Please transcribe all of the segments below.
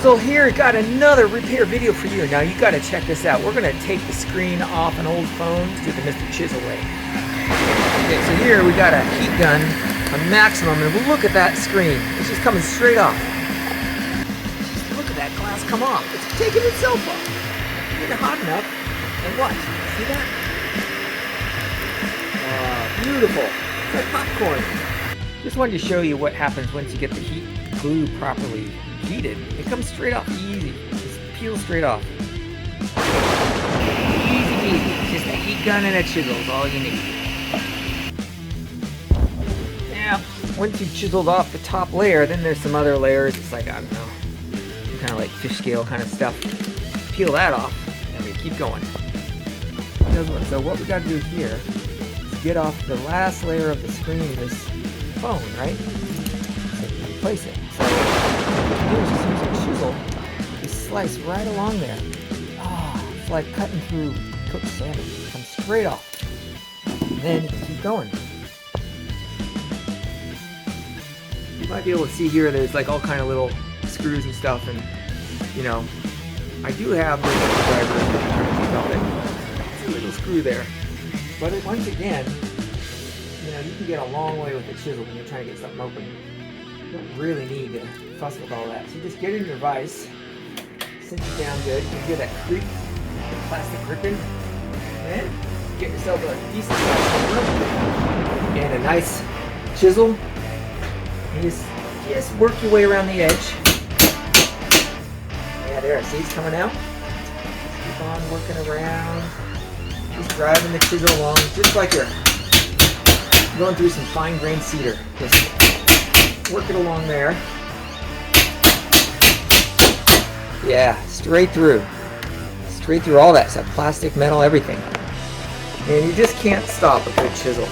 Chisel here, got another repair video for you. Now you gotta check this out. We're gonna take the screen off an old phone to do the Mr. Chisel way. Okay, so here we got a heat gun on maximum, and we'll look at that screen. It's just coming straight off. Just look at that glass come off. It's taking itself off. Get it hot enough, and what? See that? Beautiful. It's like popcorn. Just wanted to show you what happens once you get the heat glue properly heated. It comes straight off easy. Just peel straight off. Easy peasy. Just a heat gun and a chisel is all you need. Now, once you've chiseled off the top layer, then there's some other layers. It's like, I don't know, kind of like fish scale kind of stuff. Peel that off, and we keep going. So what we got to do here is get off the last layer of the screen, this phone, right? So replace it. So here's just use a chisel. You slice right along there. It's like cutting through cooked salmon. It comes straight off. And then you can keep going. You might be able to see here there's like all kind of little screws and stuff, and you know, I do have this screwdriver. It's a little screw there. But once again, you know, you can get a long way with a chisel when you're trying to get something open. You don't really need to fuss with all that. So you just get in your vise, cinch it down good, you get that creep, the plastic gripping, and get yourself a decent size hammer and a nice chisel. And just work your way around the edge. Yeah, there, see it's coming out? Just keep on working around, just driving the chisel along, just like you're going through some fine-grained cedar. Just work it along there. Yeah, straight through. Straight through all that stuff. Plastic, metal, everything. And you just can't stop a good chisel.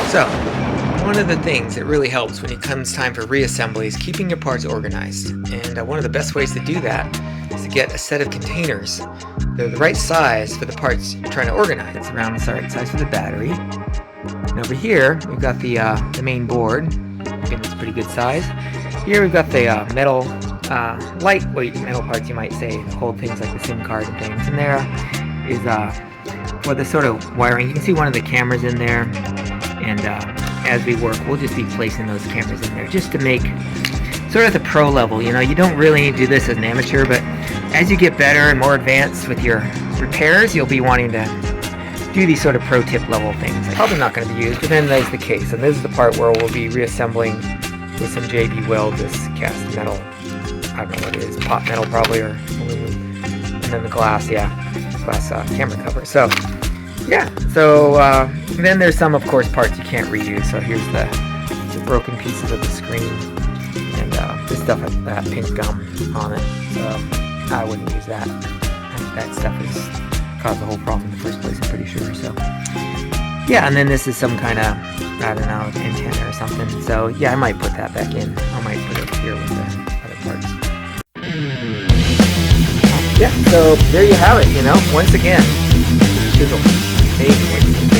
So, one of the things that really helps when it comes time for reassembly is keeping your parts organized. And one of the best ways to do that is to get a set of containers. They're the right size for the parts you're trying to organize. It's around the right size for the battery. And over here, we've got the main board. Again, it's a pretty good size. Here we've got the metal, lightweight metal parts, you might say, to hold things like the SIM card and things. And there is for the sort of wiring. You can see one of the cameras in there. And as we work, we'll just be placing those cameras in there just to make sort of the pro level. You know, you don't really need to do this as an amateur, but as you get better and more advanced with your repairs, you'll be wanting to do these sort of pro tip level things. Probably not going to be used, but then that's the case. And this is the part where we'll be reassembling with some JB Weld this cast metal. I don't know what it is, pot metal probably, or aluminum. And then the glass, glass camera cover. So yeah, so then there's some, of course, parts you can't reuse. So here's the broken pieces of the screen, and this stuff has that pink gum on it. So I wouldn't use that. That stuff has caused the whole problem in the first place, I'm pretty sure. So yeah, and then this is some kind of, I don't know, antenna or something. So yeah, I might put that back in. I might put it here with the other parts. Yeah, so there you have it. You know, once again, chisel. Amazing.